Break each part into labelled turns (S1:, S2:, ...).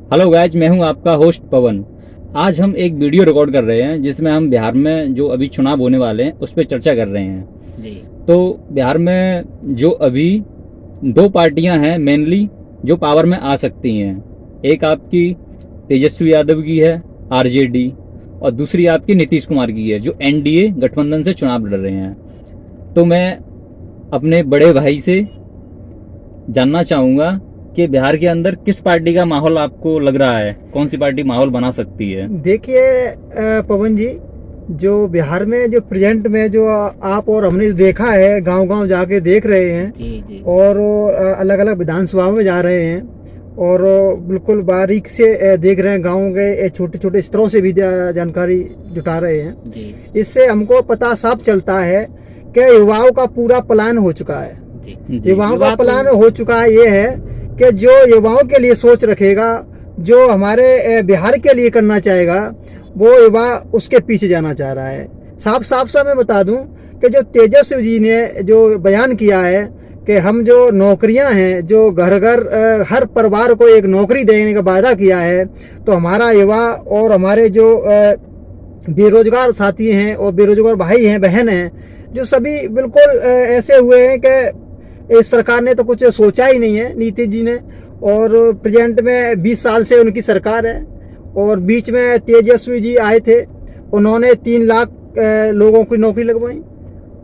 S1: Hello guys, मैं हूं आपका होस्ट पवन। आज हम एक वीडियो रिकॉर्ड कर रहे हैं जिसमें हम बिहार में जो अभी चुनाव होने वाले हैं उस पर चर्चा कर रहे हैं जी। तो बिहार में जो अभी दो पार्टियां हैं मेनली जो पावर में आ सकती हैं, एक आपकी तेजस्वी यादव की है आरजेडी और दूसरी आपकी नीतीश कुमार की है जो एनडीए गठबंधन से चुनाव लड़ रहे हैं। तो मैं अपने बड़े भाई से जानना चाहूँगा कि बिहार के अंदर किस पार्टी का माहौल आपको लग रहा है, कौन सी पार्टी माहौल बना सकती है?
S2: देखिए पवन जी, जो बिहार में जो प्रेजेंट में जो आप और हमने देखा है, गांव-गांव जाके देख रहे हैं जी। और अलग अलग विधानसभाओं में जा रहे हैं और बिल्कुल बारीक से देख रहे हैं, गाँव के छोटे छोटे स्तरों से भी जानकारी जुटा रहे हैं जी। इससे हमको पता साफ चलता है कि युवाओं का पूरा प्लान हो चुका है। युवाओं का प्लान हो चुका है, ये है कि जो युवाओं के लिए सोच रखेगा, जो हमारे बिहार के लिए करना चाहेगा, वो युवा उसके पीछे जाना चाह रहा है। साफ सा मैं बता दूं कि जो तेजस्वी जी ने जो बयान किया है कि हम जो नौकरियां हैं, जो घर घर हर परिवार को एक नौकरी देने का वादा किया है, तो हमारा युवा और हमारे जो बेरोजगार साथी हैं और बेरोजगार भाई हैं, बहन हैं, जो सभी बिल्कुल ऐसे हुए हैं कि इस सरकार ने तो कुछ सोचा ही नहीं है, नीतीश जी ने। और प्रेजेंट में 20 साल से उनकी सरकार है और बीच में तेजस्वी जी आए थे, उन्होंने 3 लाख लोगों की नौकरी लगवाई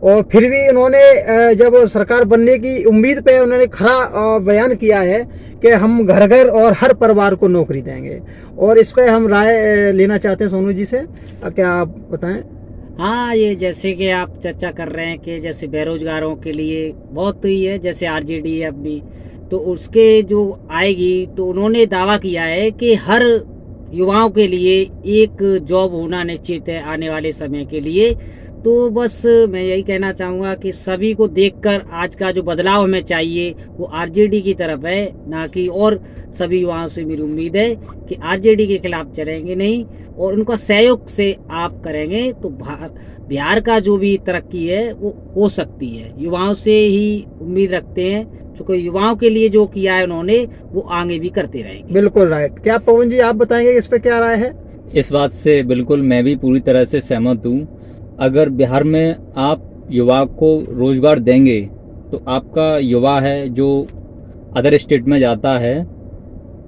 S2: और फिर भी उन्होंने जब सरकार बनने की उम्मीद पे उन्होंने खरा बयान किया है कि हम घर घर और हर परिवार को नौकरी देंगे। और इस पर हम राय लेना चाहते हैं सोनू जी से, क्या आप बताएं?
S3: हाँ, ये जैसे कि आप चर्चा कर रहे हैं कि जैसे बेरोजगारों के लिए बहुत ही है, जैसे आरजेडी है अपनी, तो उसके जो आएगी तो उन्होंने दावा किया है कि हर युवाओं के लिए एक जॉब होना निश्चित है आने वाले समय के लिए। तो बस मैं यही कहना चाहूँगा कि सभी को देखकर आज का जो बदलाव हमें चाहिए वो आरजेडी की तरफ है, ना कि और सभी युवाओं से मेरी उम्मीद है कि आरजेडी के खिलाफ चलेंगे नहीं और उनका सहयोग से आप करेंगे तो बिहार का जो भी तरक्की है वो हो सकती है। युवाओं से ही उम्मीद रखते हैं, क्योंकि युवाओं के लिए जो किया है उन्होंने वो आगे भी करते रहेंगे।
S2: बिल्कुल राइट। क्या पवन जी आप बताएंगे इस पे क्या राय है?
S1: इस बात से बिल्कुल मैं भी पूरी तरह से सहमत हूँ। अगर बिहार में आप युवा को रोजगार देंगे तो आपका युवा है जो अदर स्टेट में जाता है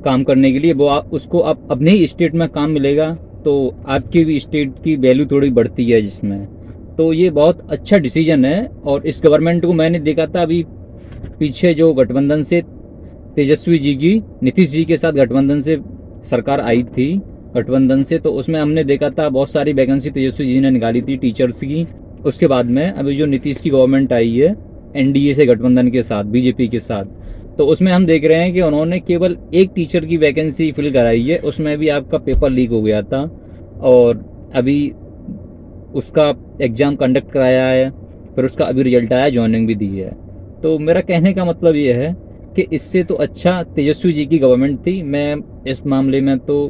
S1: काम करने के लिए, वो उसको आप अपने ही स्टेट में काम मिलेगा तो आपकी भी स्टेट की वैल्यू थोड़ी बढ़ती है जिसमें। तो ये बहुत अच्छा डिसीजन है और इस गवर्नमेंट को मैंने देखा था अभी पीछे जो गठबंधन से तेजस्वी जी की नीतीश जी के साथ गठबंधन से सरकार आई थी गठबंधन से, तो उसमें हमने देखा था बहुत सारी वैकेंसी तेजस्वी जी ने निकाली थी टीचर्स की। उसके बाद में अभी जो नीतीश की गवर्नमेंट आई है एनडीए से गठबंधन के साथ बीजेपी के साथ, तो उसमें हम देख रहे हैं कि उन्होंने केवल एक टीचर की वैकेंसी फिल कराई है, उसमें भी आपका पेपर लीक हो गया था और अभी उसका एग्जाम कंडक्ट कराया है, फिर उसका अभी रिजल्ट आया, ज्वाइनिंग भी दी है। तो मेरा कहने का मतलब ये है कि इससे तो अच्छा तेजस्वी जी की गवर्नमेंट थी। मैं इस मामले में तो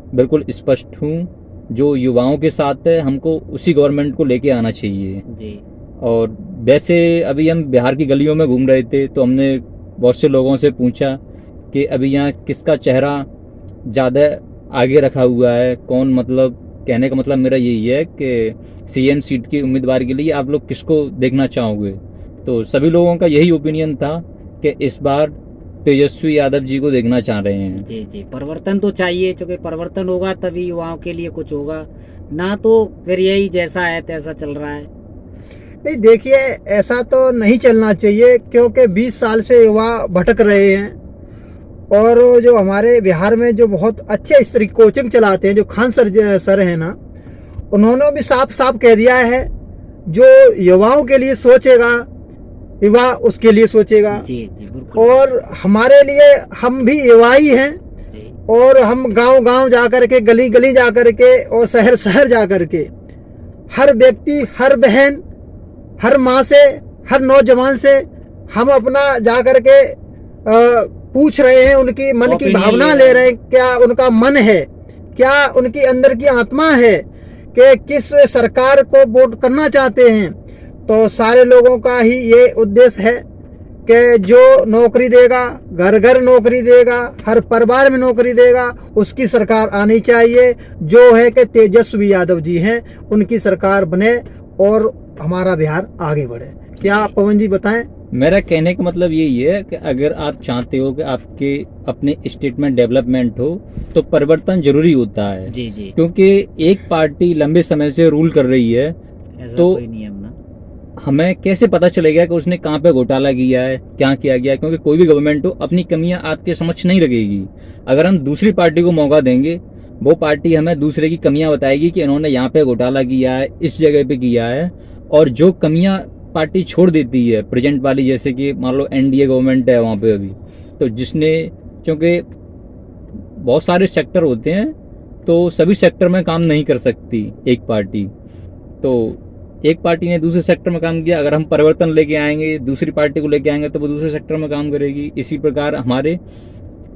S1: बिल्कुल स्पष्ट हूँ, जो युवाओं के साथ है हमको उसी गवर्नमेंट को लेके आना चाहिए जी। और वैसे अभी हम बिहार की गलियों में घूम रहे थे तो हमने बहुत से लोगों से पूछा कि अभी यहाँ किसका चेहरा ज़्यादा आगे रखा हुआ है, कौन, मतलब कहने का मतलब मेरा यही है कि सीएम सीट की उम्मीदवार के लिए आप लोग किसको देखना चाहोगे। तो सभी लोगों का यही ओपिनियन था कि इस बार तेजस्वी यादव जी को देखना चाह रहे हैं।
S3: जी, परिवर्तन तो चाहिए, क्योंकि परिवर्तन होगा तभी युवाओं के लिए कुछ होगा, ना तो फिर यही जैसा है तैसा चल रहा है।
S2: नहीं, देखिए ऐसा तो नहीं चलना चाहिए, क्योंकि 20 साल से युवा भटक रहे हैं और जो हमारे बिहार में जो बहुत अच्छे इस तरीके कोचिंग चलाते हैं, जो खान सर है ना, उन्होंने भी साफ साफ कह दिया है जो युवाओं के लिए सोचेगा युवा उसके लिए सोचेगा जी, और हमारे लिए हम भी युवा ही हैं और हम गांव गांव जाकर के, गली गली जाकर के और शहर शहर जाकर के हर व्यक्ति, हर बहन, हर माँ से, हर नौजवान से हम अपना जाकर के पूछ रहे हैं, उनकी मन की भावना ले रहे हैं, क्या उनका मन है, क्या उनकी अंदर की आत्मा है कि किस सरकार को वोट करना चाहते हैं। तो सारे लोगों का ही ये उद्देश्य है कि जो नौकरी देगा, घर घर नौकरी देगा, हर परिवार में नौकरी देगा, उसकी सरकार आनी चाहिए। जो है कि तेजस्वी यादव जी हैं, उनकी सरकार बने और हमारा बिहार आगे बढ़े। क्या पवन जी बताएं?
S1: मेरा कहने का मतलब यही है कि अगर आप चाहते हो कि आपके अपने स्टेट में डेवलपमेंट हो तो परिवर्तन जरूरी होता है।
S3: जी जी,
S1: क्योंकि एक पार्टी लंबे समय से रूल कर रही है
S3: ऐसा
S1: तो
S3: कोई नियम ना।
S1: हमें कैसे पता चलेगा कि उसने कहाँ पे घोटाला किया है, क्या किया गया है? क्योंकि कोई भी गवर्नमेंट हो अपनी कमियां आपके समक्ष नहीं रखेगी। अगर हम दूसरी पार्टी को मौका देंगे, वो पार्टी हमें दूसरे की कमियां बताएगी कि इन्होंने यहाँ पे घोटाला किया है, इस जगह पे किया है, और जो कमियां पार्टी छोड़ देती है प्रेजेंट वाली, जैसे कि मान लो एनडीए गवर्नमेंट है वहाँ पे अभी, तो जिसने, क्योंकि बहुत सारे सेक्टर होते हैं तो सभी सेक्टर में काम नहीं कर सकती एक पार्टी, तो एक पार्टी ने दूसरे सेक्टर में काम किया, अगर हम परिवर्तन लेके आएंगे, दूसरी पार्टी को लेके आएंगे तो वो दूसरे सेक्टर में काम करेगी। इसी प्रकार हमारे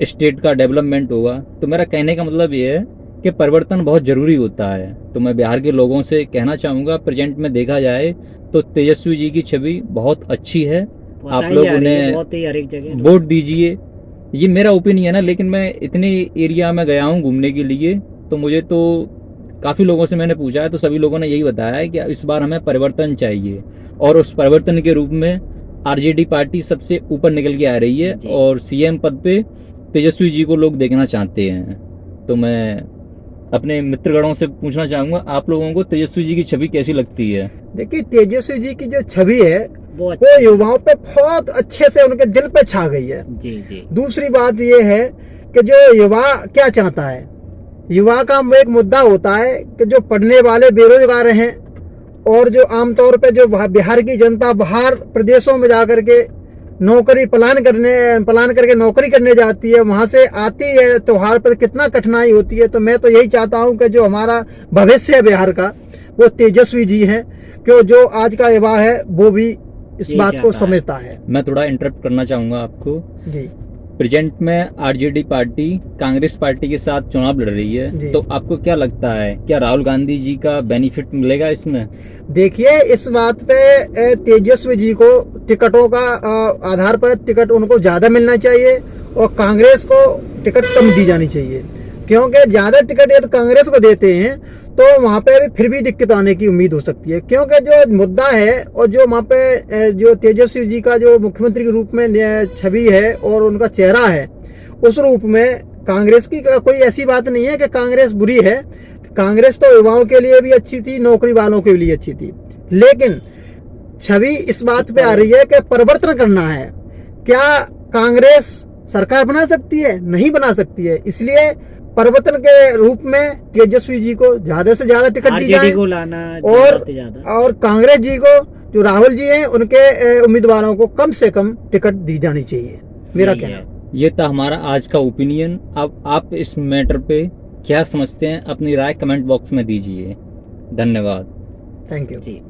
S1: स्टेट का डेवलपमेंट होगा। तो मेरा कहने का मतलब ये है कि परिवर्तन बहुत जरूरी होता है। तो मैं बिहार के लोगों से कहना चाहूँगा, प्रेजेंट में देखा जाए तो तेजस्वी जी की छवि बहुत अच्छी है। आप लोग उन्हें
S3: बहुत ही हर एक जगह
S1: वोट दीजिए। ये मेरा ओपिनियन है, लेकिन मैं इतने एरिया में गया हूँ घूमने के लिए, तो मुझे तो काफ़ी लोगों से मैंने पूछा है तो सभी लोगों ने यही बताया है कि इस बार हमें परिवर्तन चाहिए, और उस परिवर्तन के रूप में आरजेडी पार्टी सबसे ऊपर निकल के आ रही है और सीएम पद पे तेजस्वी जी को लोग देखना चाहते हैं। तो मैं अपने मित्रगणों से पूछना चाहूंगा, आप लोगों को तेजस्वी जी की छवि कैसी लगती है?
S2: देखिए, तेजस्वी जी की जो छवि है
S3: वो
S2: वो युवाओं पे बहुत अच्छे से उनके दिल पे छा गई है।
S3: जी जी,
S2: दूसरी बात ये है कि जो युवा क्या चाहता है, युवा का एक मुद्दा होता है कि जो पढ़ने वाले बेरोजगार हैं और जो आमतौर पे जो बिहार की जनता बाहर प्रदेशों में जाकर के नौकरी प्लान करके नौकरी करने जाती है, वहां से आती है, त्योहार पर कितना कठिनाई होती है। तो मैं तो यही चाहता हूं कि जो हमारा भविष्य है बिहार का, वो तेजस्वी जी हैं, क्यों जो आज का युवा है वो भी इस बात को समझता है।
S1: मैं थोड़ा इंटरप्ट करना चाहूंगा आपको
S2: जी।
S1: प्रेजेंट में आरजेडी पार्टी कांग्रेस पार्टी के साथ चुनाव लड़ रही है, तो आपको क्या लगता है, क्या राहुल गांधी जी का बेनिफिट मिलेगा इसमें?
S2: देखिए, इस बात पे तेजस्वी जी को टिकटों का आधार पर टिकट उनको ज्यादा मिलना चाहिए और कांग्रेस को टिकट कम दी जानी चाहिए, क्योंकि ज्यादा टिकट यदि कांग्रेस को देते हैं तो वहाँ पे भी फिर भी दिक्कत आने की उम्मीद हो सकती है। क्योंकि जो मुद्दा है और जो वहाँ पे जो तेजस्वी जी का जो मुख्यमंत्री के रूप में छवि है और उनका चेहरा है, उस रूप में कांग्रेस की कोई ऐसी बात नहीं है कि कांग्रेस बुरी है। कांग्रेस तो युवाओं के लिए भी अच्छी थी, नौकरी वालों के लिए अच्छी थी, लेकिन छवि इस बात पे आ रही है कि परिवर्तन करना है। क्या कांग्रेस सरकार बना सकती है? नहीं बना सकती है। इसलिए परिवर्तन के रूप में तेजस्वी जी को ज्यादा से ज्यादा टिकट दी जाए
S3: को लाना
S2: और कांग्रेस जी को, जो राहुल जी हैं, उनके उम्मीदवारों को कम से कम टिकट दी जानी चाहिए, मेरा कहना।
S1: ये था हमारा आज का ओपिनियन। अब आप इस मैटर पे क्या समझते हैं, अपनी राय कमेंट बॉक्स में दीजिए। धन्यवाद।
S2: Thank you
S3: ji.